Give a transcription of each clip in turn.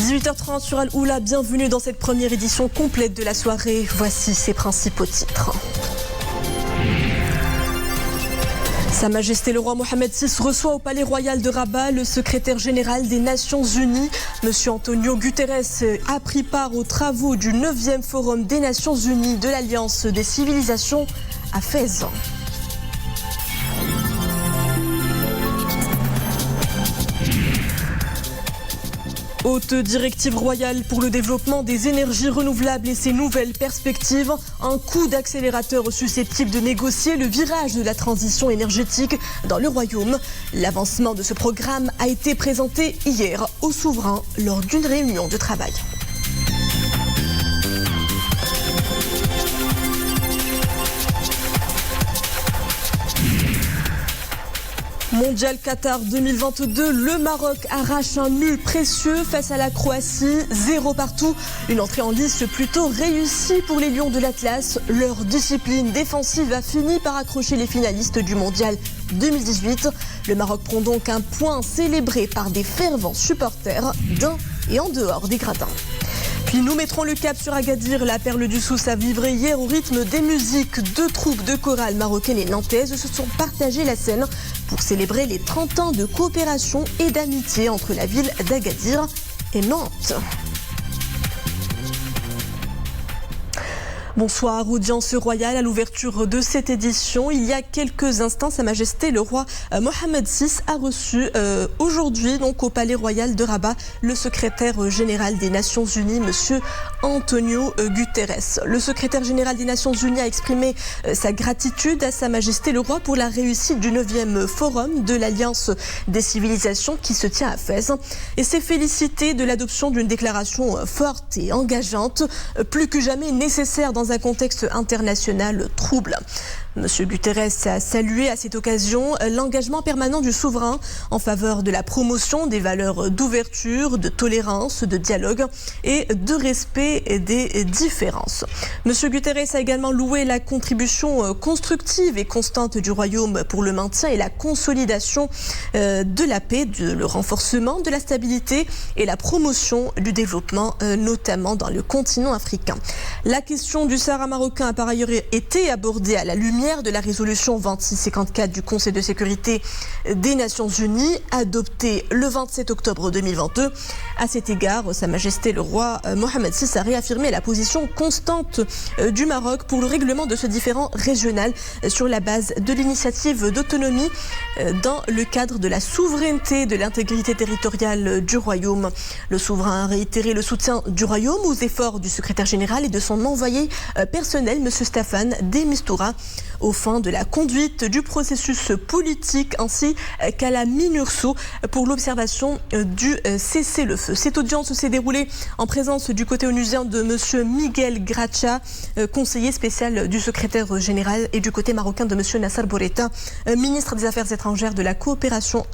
18h30 sur Al-Oula, bienvenue dans cette première édition complète de la soirée. Voici ses principaux titres. Sa Majesté le roi Mohamed VI reçoit au Palais Royal de Rabat le secrétaire général des Nations Unies. Monsieur Antonio Guterres a pris part aux travaux du 9e Forum des Nations Unies de l'Alliance des civilisations à Fès. Haute directive royale pour le développement des énergies renouvelables et ses nouvelles perspectives. Un coup d'accélérateur susceptible de négocier le virage de la transition énergétique dans le royaume. L'avancement de ce programme a été présenté hier au souverain lors d'une réunion de travail. Mondial Qatar 2022, le Maroc arrache un nul précieux face à la Croatie, 0 partout. Une entrée en lice plutôt réussie pour les Lions de l'Atlas. Leur discipline défensive a fini par accrocher les finalistes du Mondial 2018. Le Maroc prend donc un point célébré par des fervents supporters d'un et en dehors des gradins. Puis nous mettrons le cap sur Agadir, la perle du Souss a vibré hier au rythme des musiques. 2 troupes de chorale marocaines et nantaises se sont partagées la scène pour célébrer les 30 ans de coopération et d'amitié entre la ville d'Agadir et Nantes. Bonsoir, audience royale à l'ouverture de cette édition. Il y a quelques instants, Sa Majesté le roi Mohamed VI a reçu aujourd'hui donc au Palais Royal de Rabat le secrétaire général des Nations Unies, monsieur Antonio Guterres. Le secrétaire général des Nations Unies a exprimé sa gratitude à Sa Majesté le roi pour la réussite du 9e Forum de l'Alliance des civilisations qui se tient à Fès et s'est félicité de l'adoption d'une déclaration forte et engageante, plus que jamais nécessaire dans un contexte international trouble. Monsieur Guterres a salué à cette occasion l'engagement permanent du souverain en faveur de la promotion des valeurs d'ouverture, de tolérance, de dialogue et de respect des différences. Monsieur Guterres a également loué la contribution constructive et constante du Royaume pour le maintien et la consolidation de la paix, le renforcement de la stabilité et la promotion du développement, notamment dans le continent africain. La question du Sahara marocain a par ailleurs été abordée à la lumière de la résolution 2654 du Conseil de sécurité des Nations Unies, adoptée le 27 octobre 2022. À cet égard, Sa Majesté le roi Mohamed VI a réaffirmé la position constante du Maroc pour le règlement de ce différend régional sur la base de l'initiative d'autonomie dans le cadre de la souveraineté et de l'intégrité territoriale du Royaume. Le souverain a réitéré le soutien du Royaume aux efforts du secrétaire général et de son envoyé personnel, M. Staffan de Mistura, aux fins de la conduite du processus politique ainsi qu'à la MINURSO pour l'observation du cessez-le-feu. Cette audience s'est déroulée en présence du côté onusien de M. Miguel Gracha, conseiller spécial du secrétaire général, et du côté marocain de M. Nasser Boureta, ministre des Affaires étrangères, de la coopération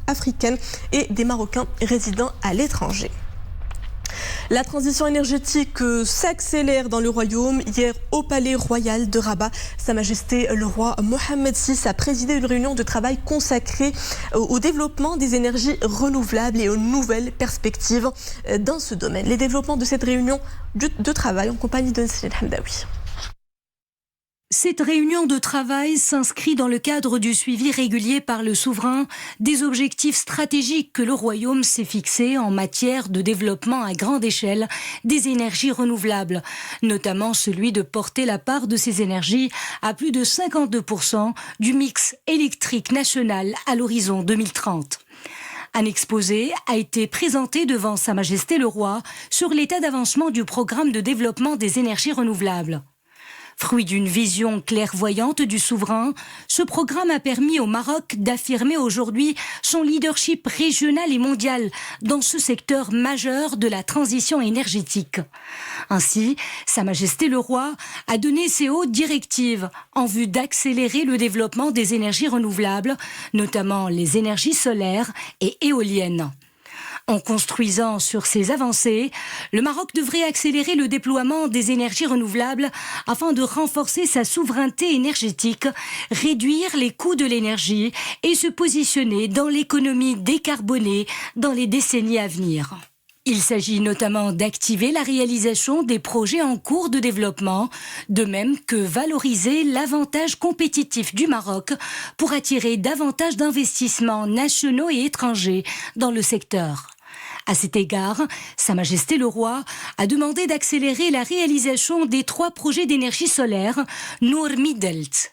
africaine et des Marocains résidant à l'étranger. La transition énergétique s'accélère dans le royaume. Hier, au Palais Royal de Rabat, Sa Majesté le roi Mohamed VI a présidé une réunion de travail consacrée au développement des énergies renouvelables et aux nouvelles perspectives dans ce domaine. Les développements de cette réunion de travail en compagnie de Nasrin Hamdaoui. Cette réunion de travail s'inscrit dans le cadre du suivi régulier par le souverain des objectifs stratégiques que le Royaume s'est fixés en matière de développement à grande échelle des énergies renouvelables, notamment celui de porter la part de ces énergies à plus de 52% du mix électrique national à l'horizon 2030. Un exposé a été présenté devant Sa Majesté le Roi sur l'état d'avancement du programme de développement des énergies renouvelables. Fruit d'une vision clairvoyante du souverain, ce programme a permis au Maroc d'affirmer aujourd'hui son leadership régional et mondial dans ce secteur majeur de la transition énergétique. Ainsi, Sa Majesté le Roi a donné ses hautes directives en vue d'accélérer le développement des énergies renouvelables, notamment les énergies solaires et éoliennes. En construisant sur ces avancées, le Maroc devrait accélérer le déploiement des énergies renouvelables afin de renforcer sa souveraineté énergétique, réduire les coûts de l'énergie et se positionner dans l'économie décarbonée dans les décennies à venir. Il s'agit notamment d'activer la réalisation des projets en cours de développement, de même que valoriser l'avantage compétitif du Maroc pour attirer davantage d'investissements nationaux et étrangers dans le secteur. À cet égard, Sa Majesté le Roi a demandé d'accélérer la réalisation des 3 projets d'énergie solaire Noor Midelt.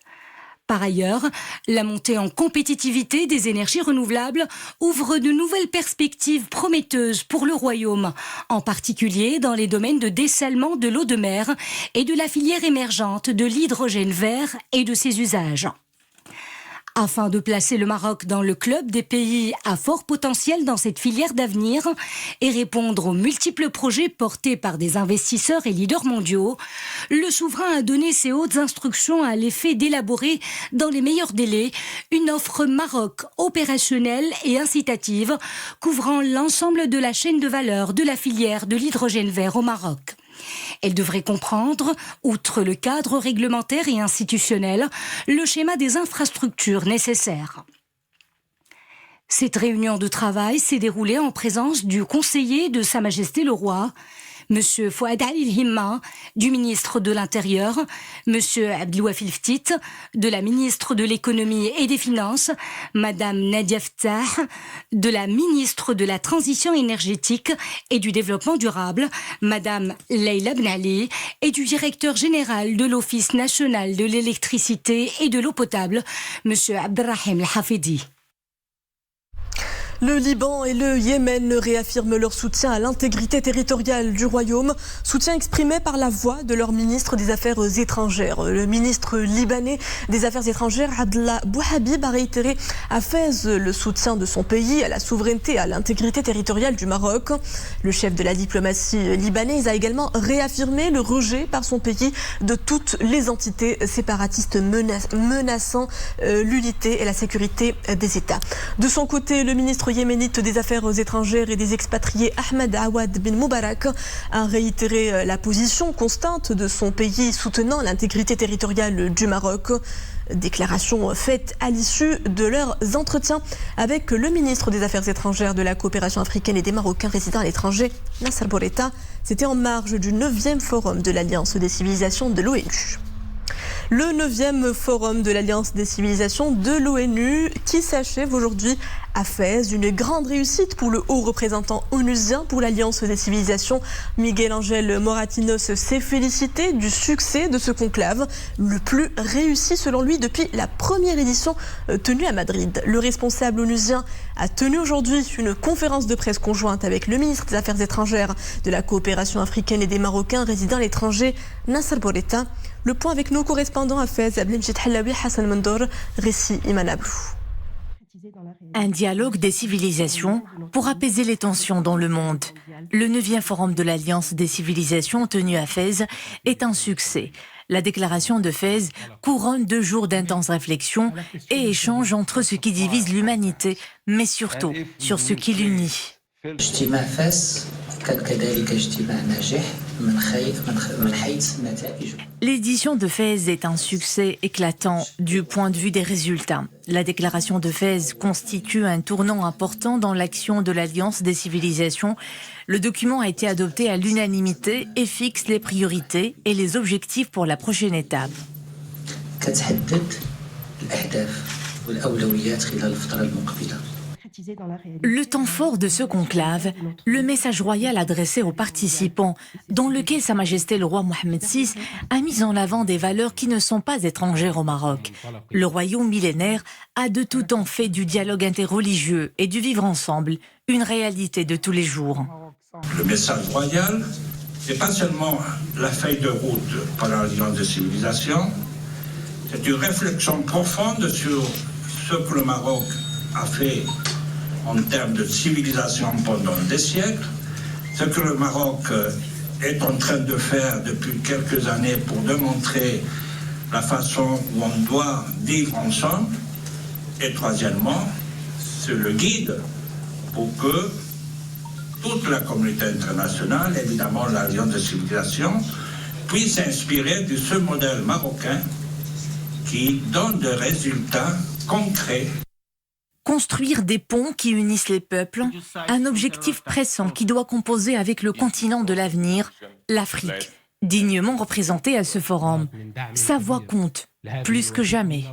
Par ailleurs, la montée en compétitivité des énergies renouvelables ouvre de nouvelles perspectives prometteuses pour le royaume, en particulier dans les domaines de dessalement de l'eau de mer et de la filière émergente de l'hydrogène vert et de ses usages. Afin de placer le Maroc dans le club des pays à fort potentiel dans cette filière d'avenir et répondre aux multiples projets portés par des investisseurs et leaders mondiaux, le souverain a donné ses hautes instructions à l'effet d'élaborer, dans les meilleurs délais, une offre Maroc opérationnelle et incitative couvrant l'ensemble de la chaîne de valeur de la filière de l'hydrogène vert au Maroc. Elle devrait comprendre, outre le cadre réglementaire et institutionnel, le schéma des infrastructures nécessaires. Cette réunion de travail s'est déroulée en présence du conseiller de Sa Majesté le Roi, M. Fouad al-Himma, du ministre de l'Intérieur, M. Abdelwafil Ftit, de la ministre de l'Économie et des Finances, Mme Nadia Ftah, de la ministre de la Transition énergétique et du Développement durable, Mme Leila Ben Ali, et du directeur général de l'Office national de l'électricité et de l'eau potable, M. Abdelrahim El-Hafidi. Le Liban et le Yémen réaffirment leur soutien à l'intégrité territoriale du royaume, soutien exprimé par la voix de leur ministre des Affaires étrangères. Le ministre libanais des Affaires étrangères, Abdallah Bouhabib, a réitéré à Fès le soutien de son pays à la souveraineté et à l'intégrité territoriale du Maroc. Le chef de la diplomatie libanaise a également réaffirmé le rejet par son pays de toutes les entités séparatistes menaçant l'unité et la sécurité des États. De son côté, le ministre yéménite des Affaires étrangères et des expatriés Ahmed Awad bin Moubarak a réitéré la position constante de son pays soutenant l'intégrité territoriale du Maroc. Déclaration faite à l'issue de leurs entretiens avec le ministre des Affaires étrangères, de la coopération africaine et des Marocains résidant à l'étranger, Nasser Bourita. C'était en marge du 9e forum de l'Alliance des civilisations de l'ONU. Le 9e forum de l'Alliance des civilisations de l'ONU qui s'achève aujourd'hui à Fès. Une grande réussite pour le haut représentant onusien pour l'Alliance des civilisations. Miguel Ángel Moratinos s'est félicité du succès de ce conclave, le plus réussi selon lui depuis la première édition tenue à Madrid. Le responsable onusien a tenu aujourd'hui une conférence de presse conjointe avec le ministre des Affaires étrangères, de la coopération africaine et des Marocains résidant à l'étranger, Nasser Bourita. Le point avec nos correspondants à Fès, Abdelmjid Hallaoui, Hassan Mendour, Réci Iman Ablou. Un dialogue des civilisations pour apaiser les tensions dans le monde. Le 9e forum de l'Alliance des civilisations tenu à Fès est un succès. La déclaration de Fès couronne 2 jours d'intenses réflexions et échanges entre ce qui divise l'humanité, mais surtout sur ce qui l'unit. L'édition de Fès est un succès éclatant du point de vue des résultats. La déclaration de Fès constitue un tournant important dans l'action de l'Alliance des civilisations. Le document a été adopté à l'unanimité et fixe les priorités et les objectifs pour la prochaine étape. Le temps fort de ce conclave, le message royal adressé aux participants, dans lequel Sa Majesté le roi Mohammed VI a mis en avant des valeurs qui ne sont pas étrangères au Maroc. Le royaume millénaire a de tout temps fait du dialogue interreligieux et du vivre ensemble une réalité de tous les jours. Le message royal n'est pas seulement la feuille de route pour l'Alliance des civilisations, c'est une réflexion profonde sur ce que le Maroc a fait en termes de civilisation pendant des siècles, ce que le Maroc est en train de faire depuis quelques années pour démontrer la façon où on doit vivre ensemble, et troisièmement, c'est le guide pour que toute la communauté internationale, évidemment l'Alliance des civilisations, puisse s'inspirer de ce modèle marocain qui donne des résultats concrets. Construire des ponts qui unissent les peuples, un objectif pressant qui doit composer avec le continent de l'avenir, l'Afrique, dignement représentée à ce forum. Sa voix compte, plus que jamais.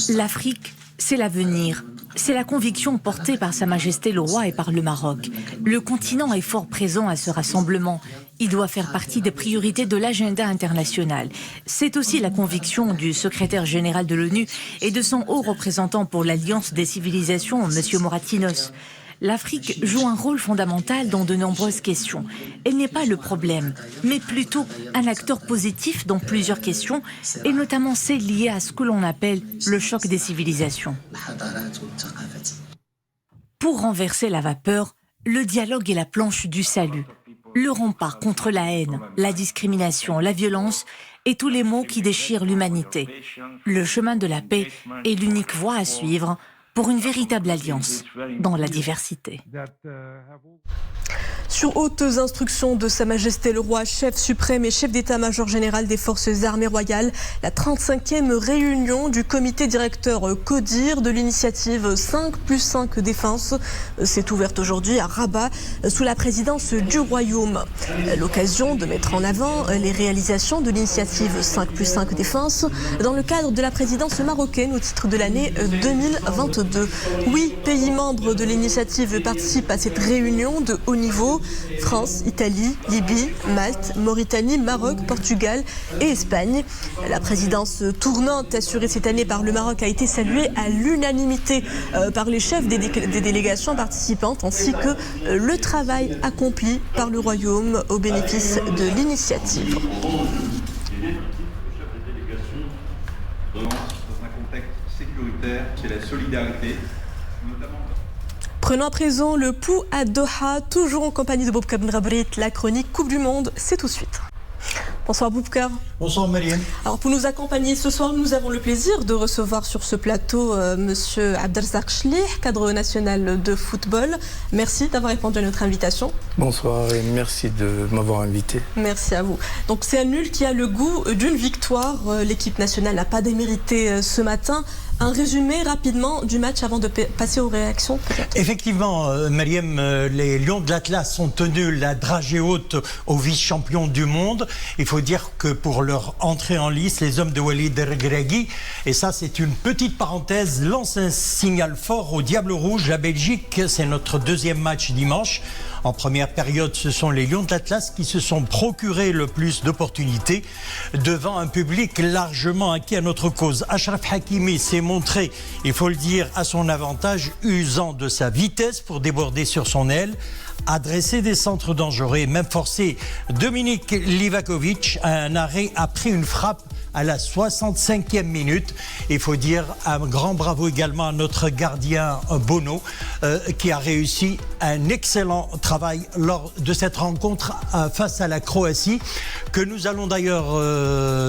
L'Afrique, c'est l'avenir. C'est la conviction portée par Sa Majesté le Roi et par le Maroc. Le continent est fort présent à ce rassemblement. Il doit faire partie des priorités de l'agenda international. C'est aussi la conviction du secrétaire général de l'ONU et de son haut représentant pour l'Alliance des civilisations, M. Moratinos. L'Afrique joue un rôle fondamental dans de nombreuses questions. Elle n'est pas le problème, mais plutôt un acteur positif dans plusieurs questions, et notamment celles liées à ce que l'on appelle le choc des civilisations. Pour renverser la vapeur, le dialogue est la planche du salut. Le rempart contre la haine, la discrimination, la violence et tous les maux qui déchirent l'humanité. Le chemin de la paix est l'unique voie à suivre pour une véritable alliance dans la diversité. Sur hautes instructions de Sa Majesté le Roi, chef suprême et chef d'état-major général des forces armées royales, la 35e réunion du comité directeur CODIR de l'initiative 5+5 Défense s'est ouverte aujourd'hui à Rabat sous la présidence du Royaume. L'occasion de mettre en avant les réalisations de l'initiative 5+5 Défense dans le cadre de la présidence marocaine au titre de l'année 2022. 8 pays membres de l'initiative participent à cette réunion de haut niveau. France, Italie, Libye, Malte, Mauritanie, Maroc, Portugal et Espagne. La présidence tournante assurée cette année par le Maroc a été saluée à l'unanimité par les chefs des délégations participantes ainsi que le travail accompli par le Royaume au bénéfice de l'initiative. Dans un contexte sécuritaire, c'est la solidarité, notamment. Prenons à présent le pouls à Doha, toujours en compagnie de Boubkar Ben Rabrit. La chronique Coupe du Monde, c'est tout de suite. Bonsoir Boubkar. Bonsoir Mariam. Alors pour nous accompagner ce soir, nous avons le plaisir de recevoir sur ce plateau Monsieur Abdelrazak Chlih, cadre national de football. Merci d'avoir répondu à notre invitation. Bonsoir et merci de m'avoir invité. Merci à vous. Donc c'est un nul qui a le goût d'une victoire. L'équipe nationale n'a pas démérité ce matin. Un résumé rapidement du match avant de passer aux réactions peut-être. Effectivement, Mariam, les Lions de l'Atlas ont tenu la dragée haute aux vice-champions du monde. Il faut dire que pour leur entrée en lice, les hommes de Walid Regragui, et ça c'est une petite parenthèse, lancent un signal fort au Diable Rouge. La Belgique, c'est notre deuxième match dimanche. En première période, ce sont les Lions de l'Atlas qui se sont procurés le plus d'opportunités devant un public largement acquis à notre cause. Achraf Hakimi s'est montré, il faut le dire, à son avantage, usant de sa vitesse pour déborder sur son aile, adresser des centres dangereux et même forcer Dominik Livakovic à un arrêt après une frappe à la 65e minute. Il faut dire un grand bravo également à notre gardien Bono qui a réussi un excellent travail lors de cette rencontre face à la Croatie, que nous allons d'ailleurs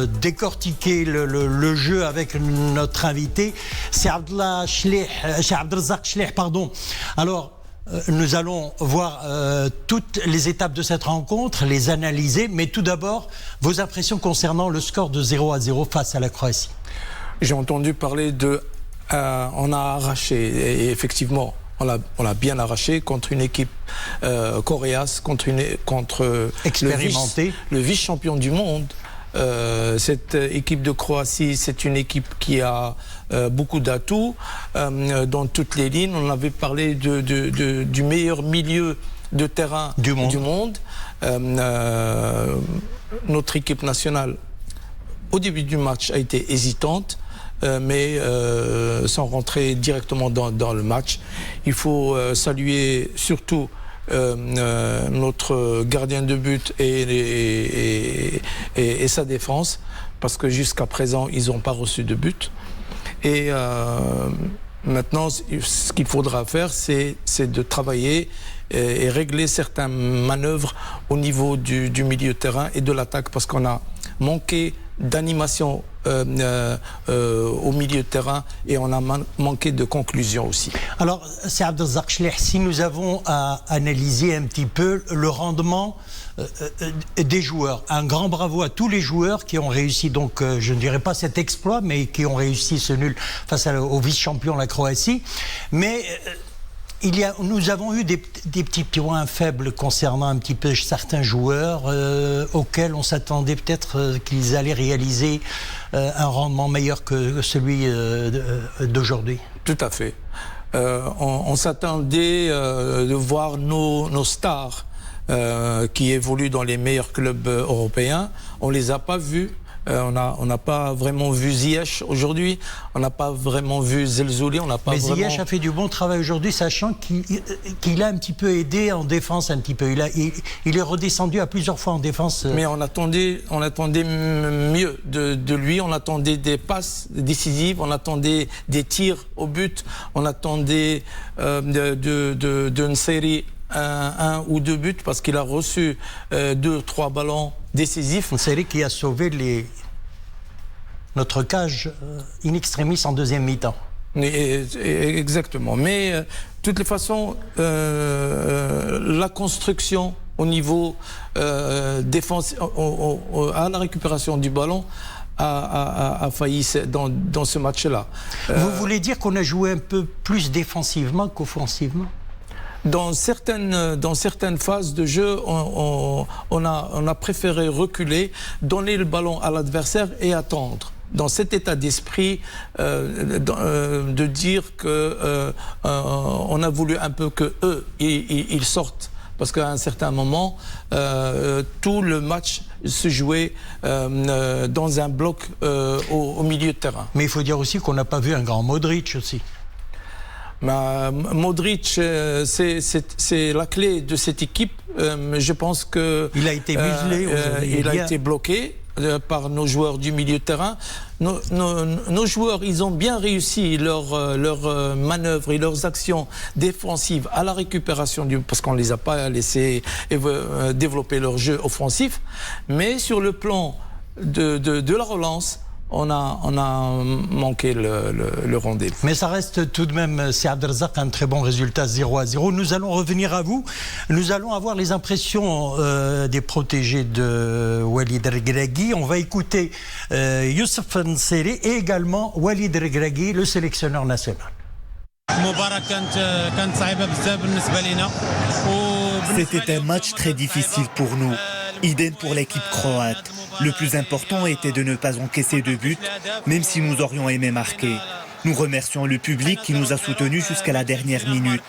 décortiquer le jeu avec notre invité, c'est Abdelrazak Chlih, pardon. Alors, nous allons voir toutes les étapes de cette rencontre, les analyser, mais tout d'abord, vos impressions concernant le score de 0-0 face à la Croatie. J'ai entendu parler de... on a arraché, et effectivement, on l'a bien arraché contre une équipe coréace, contre expérimentée, le vice-champion du monde. Cette équipe de Croatie, c'est une équipe qui a beaucoup d'atouts dans toutes les lignes. On avait parlé du meilleur milieu de terrain du monde. Notre équipe nationale, au début du match, a été hésitante, mais sans rentrer directement dans le match. Il faut saluer surtout notre gardien de but et sa défense, parce que jusqu'à présent ils n'ont pas reçu de but. Et maintenant ce qu'il faudra faire, c'est de travailler et régler certaines manœuvres au niveau du milieu de terrain et de l'attaque, parce qu'on a manqué d'animation au milieu de terrain et on a manqué de conclusion aussi. Alors, c'est Abdelrazak Chlih, si nous avons à analyser un petit peu le rendement des joueurs. Un grand bravo à tous les joueurs qui ont réussi, donc je ne dirais pas cet exploit, mais qui ont réussi ce nul face au vice-champion, la Croatie. Mais nous avons eu des petits points faibles concernant un petit peu certains joueurs auxquels on s'attendait peut-être qu'ils allaient réaliser un rendement meilleur que celui d'aujourd'hui. Tout à fait. On s'attendait de voir nos stars qui évoluent dans les meilleurs clubs européens. On ne les a pas vus. On n'a pas vraiment vu Ziyech aujourd'hui, on n'a pas vraiment vu Zelzouli, on n'a pas vraiment... Mais Ziyech a fait du bon travail aujourd'hui, sachant qu'il a un petit peu aidé en défense, un petit peu. Il est redescendu à plusieurs fois en défense. Mais on attendait mieux de lui, on attendait des passes décisives, on attendait des tirs au but, on attendait d'une série un ou deux buts parce qu'il a reçu 2-3 ballons décisifs. Une série qui a sauvé notre cage in extremis en deuxième mi-temps. Exactement. Mais de toutes les façons, la construction au niveau défense, à la récupération du ballon a failli dans ce match-là. Vous voulez dire qu'on a joué un peu plus défensivement qu'offensivement ? Dans certaines phases de jeu, on a préféré reculer, donner le ballon à l'adversaire et attendre. Dans cet état d'esprit de dire que on a voulu un peu que eux ils sortent, parce qu'à un certain moment tout le match se jouait dans un bloc au milieu de terrain. Mais il faut dire aussi qu'on n'a pas vu un grand Modric aussi. Modric, c'est la clé de cette équipe. Je pense que il a été muselé. Il a été bloqué par nos joueurs du milieu de terrain. Nos joueurs, ils ont bien réussi leurs manœuvres et leurs actions défensives à la récupération parce qu'on ne les a pas laissés développer leur jeu offensif. Mais sur le plan de la relance, on a manqué le rendez-vous. Mais ça reste tout de même, c'est Abdelrazak, un très bon résultat 0-0. Nous allons revenir à vous. Nous allons avoir les impressions des protégés de Walid Regragui. On va écouter Youssef Nseri et également Walid Regragui, le sélectionneur national. C'était un match très difficile pour nous. Idem pour l'équipe croate. Le plus important était de ne pas encaisser de but, même si nous aurions aimé marquer. Nous remercions le public qui nous a soutenus jusqu'à la dernière minute.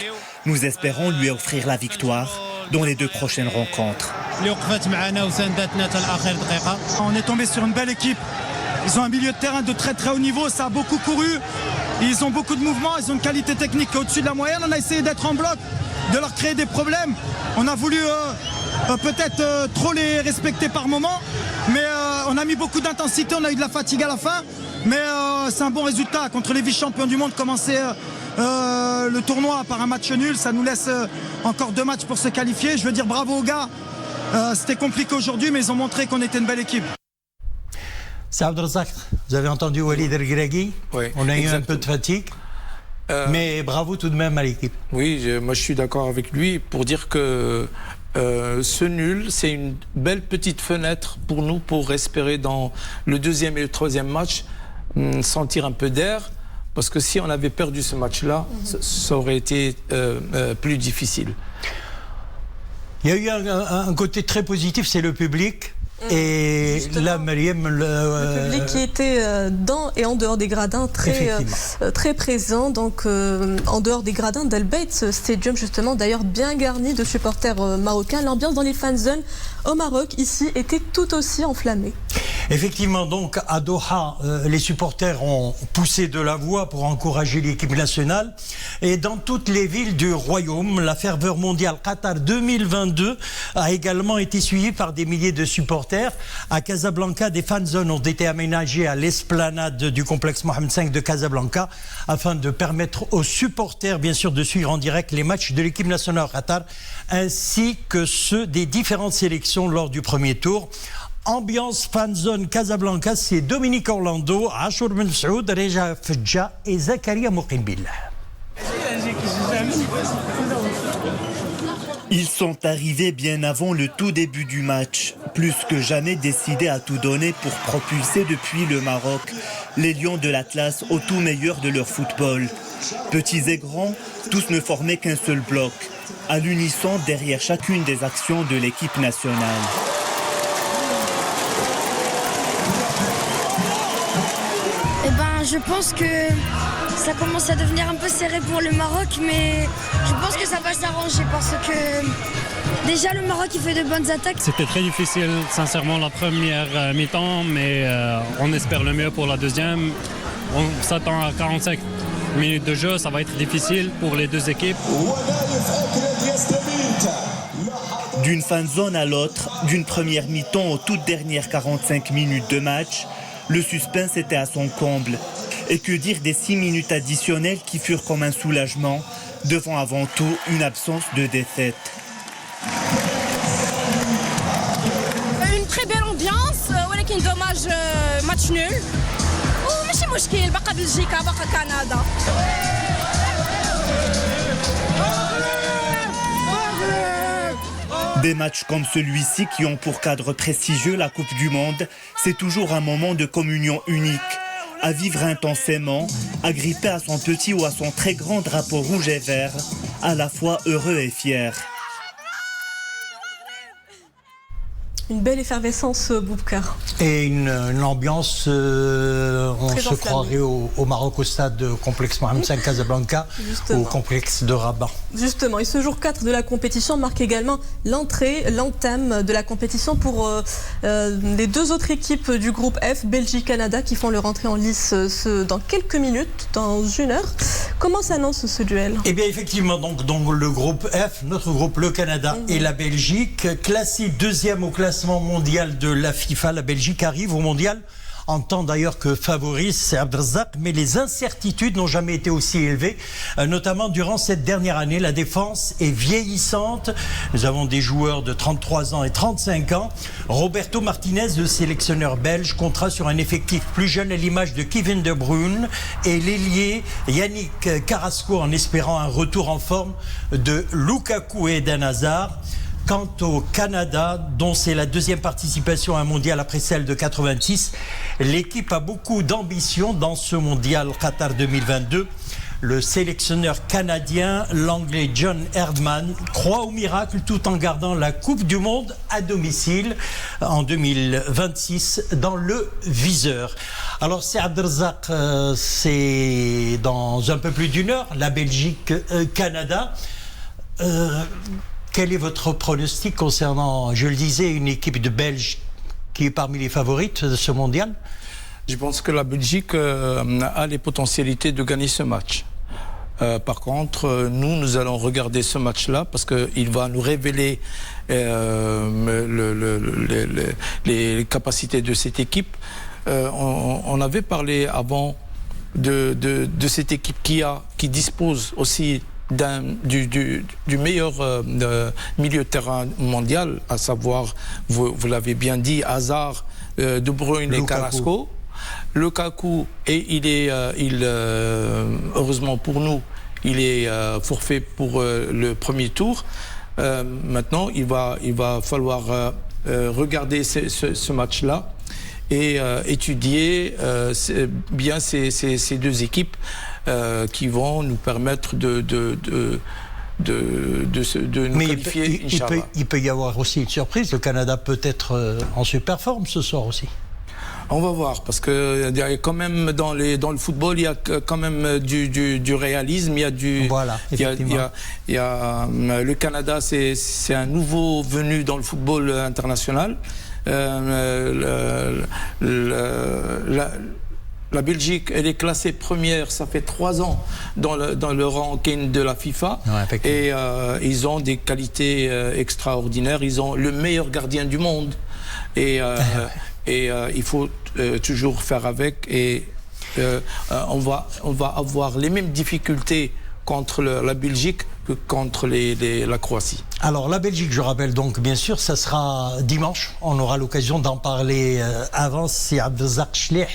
Nous espérons lui offrir la victoire dans les 2 prochaines rencontres. On est tombé sur une belle équipe. Ils ont un milieu de terrain de très très haut niveau, ça a beaucoup couru. Ils ont beaucoup de mouvements, ils ont une qualité technique au-dessus de la moyenne. On a essayé d'être en bloc, de leur créer des problèmes. On a voulu peut-être trop les respecter par moment, mais on a mis beaucoup d'intensité, on a eu de la fatigue à la fin, mais c'est un bon résultat. Contre les vice-champions du monde, commencer le tournoi par un match nul, ça nous laisse encore 2 matchs pour se qualifier. Je veux dire bravo aux gars, c'était compliqué aujourd'hui, mais ils ont montré qu'on était une belle équipe. C'est Abdelrazak, vous avez entendu Walid Regragui. Oui, on a eu exactement. un peu de fatigue, mais bravo tout de même à l'équipe. Oui, moi je suis d'accord avec lui pour dire que ce nul, c'est une belle petite fenêtre pour nous pour espérer dans le 2e et le 3e match sentir un peu d'air, parce que si on avait perdu ce match-là, ça aurait été plus difficile. Il y a eu un côté très positif, c'est le public. Et justement, là, Mariam, le public qui était dans et en dehors des gradins très présent, donc en dehors des gradins d'Al Bayt Stadium, justement, d'ailleurs bien garni de supporters marocains. L'ambiance dans les fan zones au Maroc ici était tout aussi enflammée. Effectivement, donc à Doha, les supporters ont poussé de la voix pour encourager l'équipe nationale. Et dans toutes les villes du royaume, la ferveur mondiale Qatar 2022 a également été suivie par des milliers de supporters. À Casablanca, des fan zones ont été aménagées à l'esplanade du complexe Mohamed V de Casablanca afin de permettre aux supporters, bien sûr, de suivre en direct les matchs de l'équipe nationale au Qatar ainsi que ceux des différentes sélections lors du premier tour. Ambiance fan zone Casablanca, c'est Dominique Orlando, Achour Ben Saoud, Reja Fedja et Zakaria Mouqimbillah. Ils sont arrivés bien avant le tout début du match, plus que jamais décidés à tout donner pour propulser depuis le Maroc les Lions de l'Atlas au tout meilleur de leur football. Petits et grands, tous ne formaient qu'un seul bloc, à l'unisson derrière chacune des actions de l'équipe nationale. Je pense que ça commence à devenir un peu serré pour le Maroc, mais je pense que ça va s'arranger parce que déjà le Maroc il fait de bonnes attaques. C'était très difficile, sincèrement, la première mi-temps, mais on espère le mieux pour la deuxième. On s'attend à 45 minutes de jeu, ça va être difficile pour les deux équipes. D'une fan zone à l'autre, d'une première mi-temps aux toutes dernières 45 minutes de match, le suspense était à son comble. Et que dire des 6 minutes additionnelles qui furent comme un soulagement, devant avant tout une absence de défaite. Une très belle ambiance, ولكن dommage match nul. وماشي مشكل بقى بلجيكا بقى كندا. Des matchs comme celui-ci qui ont pour cadre prestigieux la Coupe du Monde, c'est toujours un moment de communion unique, à vivre intensément, agrippé à son petit ou à son très grand drapeau rouge et vert, à la fois heureux et fier. Une belle effervescence, Boubkar. Et une ambiance, on très se croirait au Maroc, au stade complexe Mohamed V Casablanca, au complexe de Rabat. Justement, et ce jour 4 de la compétition marque également l'entame de la compétition pour les deux autres équipes du groupe F, Belgique-Canada, qui font leur entrée en lice dans quelques minutes, dans une heure. Comment s'annonce ce duel? Eh bien, effectivement, donc le groupe F, notre groupe, le Canada et la Belgique, classés deuxième au classement mondial de la FIFA. La Belgique arrive au mondial en tant d'ailleurs que favori, c'est Abdelrazak, mais les incertitudes n'ont jamais été aussi élevées, notamment durant cette dernière année. La défense est vieillissante. Nous avons des joueurs de 33 ans et 35 ans. Roberto Martinez, le sélectionneur belge, comptera sur un effectif plus jeune à l'image de Kevin De Bruyne et l'ailier Yannick Carrasco, en espérant un retour en forme de Lukaku et Eden Hazard. Quant au Canada, dont c'est la deuxième participation à un mondial après celle de 86, l'équipe a beaucoup d'ambition dans ce mondial Qatar 2022. Le sélectionneur canadien, l'anglais John Herdman, croit au miracle tout en gardant la Coupe du Monde à domicile en 2026 dans le viseur. Alors c'est Abdelrazak, c'est dans un peu plus d'une heure, la Belgique-Canada. Quel est votre pronostic concernant, je le disais, une équipe de Belges qui est parmi les favorites de ce mondial? Je pense que la Belgique a les potentialités de gagner ce match. Par contre, nous allons regarder ce match-là parce qu'il va nous révéler les capacités de cette équipe. On avait parlé avant de cette équipe qui dispose aussi du meilleur milieu de terrain mondial, à savoir, vous l'avez bien dit, Hazard, De Bruyne et Carrasco. Lukaku, et heureusement pour nous, il est forfait pour le premier tour. Maintenant, il va falloir regarder ce match-là et étudier bien ces deux équipes qui vont nous permettre de nous qualifier, Inch'Allah. Il peut y avoir aussi une surprise. Le Canada peut être en super forme ce soir aussi. On va voir, parce que quand même dans le football, il y a quand même du réalisme, il y a Voilà, effectivement. Il y a le Canada, c'est un nouveau venu dans le football international. La Belgique, elle est classée première, ça fait 3 ans dans le ranking de la FIFA. Ouais, et ils ont des qualités extraordinaires. Ils ont le meilleur gardien du monde. Et il faut toujours faire avec. Et on va avoir les mêmes difficultés contre la Belgique que contre la Croatie. Alors la Belgique, je rappelle donc bien sûr, ça sera dimanche. On aura l'occasion d'en parler avant. C'est Abdelzak Chlih.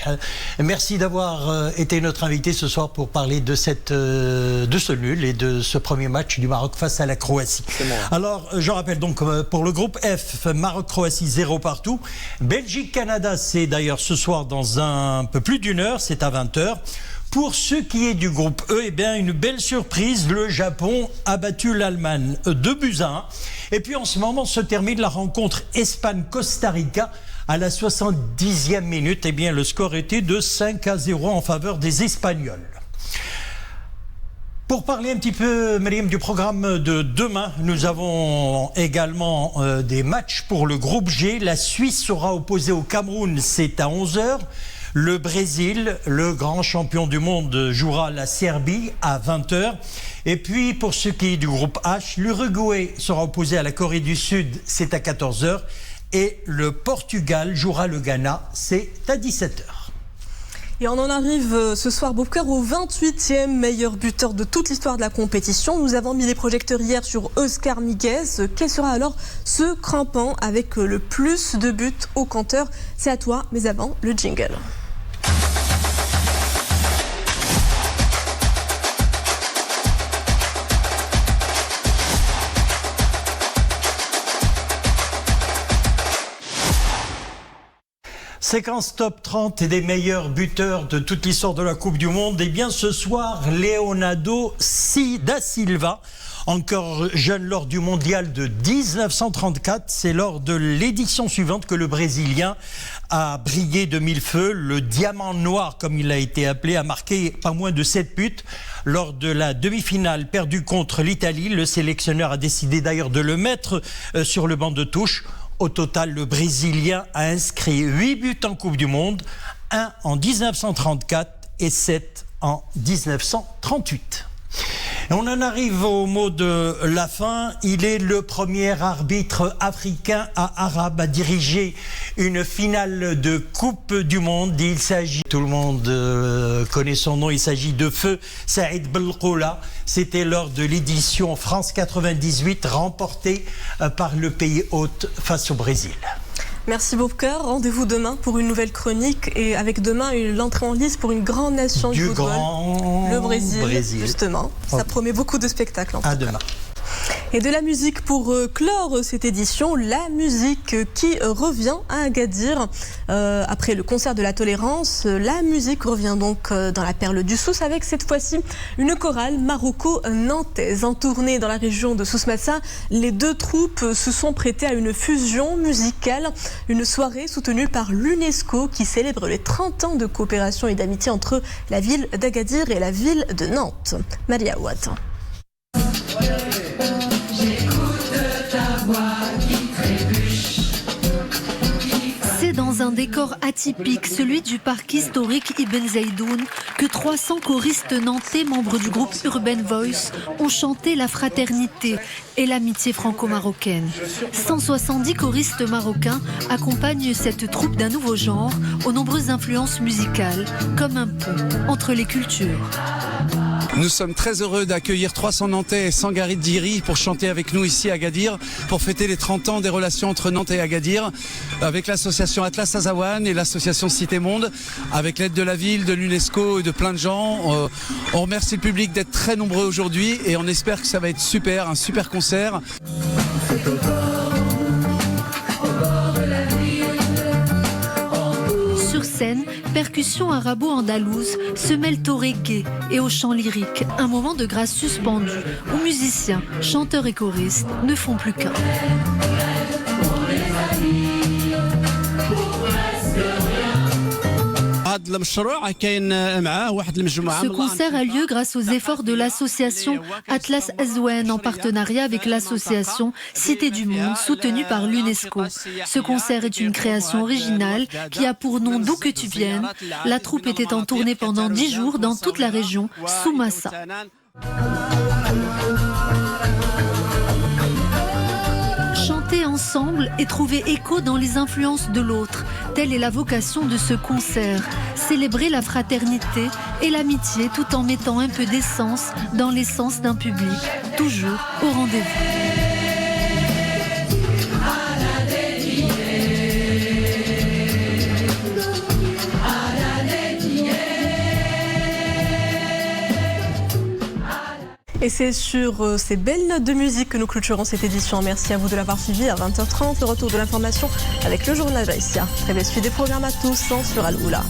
Merci d'avoir été notre invité ce soir pour parler de ce nul et de ce premier match du Maroc face à la Croatie. Alors je rappelle donc pour le groupe F, Maroc-Croatie 0 partout. Belgique-Canada, c'est d'ailleurs ce soir dans un peu plus d'une heure, c'est à 20h. Pour ce qui est du groupe E, eh bien, une belle surprise, le Japon a battu l'Allemagne 2-1. Et puis en ce moment se termine la rencontre Espagne-Costa Rica. À la 70e minute, eh bien, le score était de 5-0 en faveur des Espagnols. Pour parler un petit peu, Mariam, du programme de demain, nous avons également des matchs pour le groupe G. La Suisse sera opposée au Cameroun, c'est à 11h. Le Brésil, le grand champion du monde, jouera la Serbie à 20h. Et puis, pour ce qui est du groupe H, l'Uruguay sera opposé à la Corée du Sud, c'est à 14h. Et le Portugal jouera le Ghana, c'est à 17h. Et on en arrive ce soir, Boubker, au 28e meilleur buteur de toute l'histoire de la compétition. Nous avons mis les projecteurs hier sur Oscar Miguez. Quel sera alors ce crampant avec le plus de buts au compteur? C'est à toi, mais avant, le jingle. Séquence top 30 et des meilleurs buteurs de toute l'histoire de la Coupe du Monde. Et bien ce soir, Leonardo da Silva, encore jeune lors du mondial de 1934. C'est lors de l'édition suivante que le Brésilien a brillé de mille feux. Le diamant noir, comme il a été appelé, a marqué pas moins de 7 buts. Lors de la demi-finale perdue contre l'Italie, le sélectionneur a décidé d'ailleurs de le mettre sur le banc de touche. Au total, le Brésilien a inscrit 8 buts en Coupe du Monde, 1 en 1934 et 7 en 1938. Et on en arrive au mot de la fin. Il est le premier arbitre africain arabe à diriger une finale de Coupe du Monde. Il s'agit, tout le monde connaît son nom, il s'agit de Feu Saïd Belkoula. C'était lors de l'édition France 98 remportée par le pays hôte face au Brésil. Merci Boubker. Rendez-vous demain pour une nouvelle chronique et avec demain l'entrée en lice pour une grande nation du football, le Brésil. Justement, ça promet beaucoup de spectacles. À demain. Et de la musique pour clore cette édition, la musique qui revient à Agadir. Après le concert de la tolérance, la musique revient donc dans la perle du Souss avec cette fois-ci une chorale maroco-nantaise. En tournée dans la région de Souss-Massa, les deux troupes se sont prêtées à une fusion musicale. Une soirée soutenue par l'UNESCO qui célèbre les 30 ans de coopération et d'amitié entre la ville d'Agadir et la ville de Nantes. Maria Ouad. C'est dans un décor atypique, celui du parc historique Ibn Zaidoun, que 300 choristes nantais, membres du groupe Urban Voice, ont chanté la fraternité et l'amitié franco-marocaine. 170 choristes marocains accompagnent cette troupe d'un nouveau genre, aux nombreuses influences musicales, comme un pont entre les cultures. Nous sommes très heureux d'accueillir 300 Nantais et Sangarit Diri pour chanter avec nous ici à Agadir, pour fêter les 30 ans des relations entre Nantes et Agadir, avec l'association Atlas Azawan et l'association Cité Monde, avec l'aide de la ville, de l'UNESCO et de plein de gens. On remercie le public d'être très nombreux aujourd'hui et on espère que ça va être super, un super concert. Sur scène, percussions arabo-andalouses se mêlent au reggae et au chant lyrique. Un moment de grâce suspendu où musiciens, chanteurs et choristes ne font plus qu'un. Ce concert a lieu grâce aux efforts de l'association Atlas Azawan en partenariat avec l'association Cité du Monde soutenue par l'UNESCO. Ce concert est une création originale qui a pour nom D'où que tu viennes. La troupe était en tournée pendant 10 jours dans toute la région, Soumassa. Chanter ensemble et trouver écho dans les influences de l'autre. Telle est la vocation de ce concert. Célébrer la fraternité et l'amitié tout en mettant un peu d'essence dans l'essence d'un public. Toujours au rendez-vous. Et c'est sur ces belles notes de musique que nous clôturons cette édition. Merci à vous de l'avoir suivi à 20h30. Le retour de l'information avec le journal Jaïsia. Très belle suite des programmes à tous sur Al-Oula.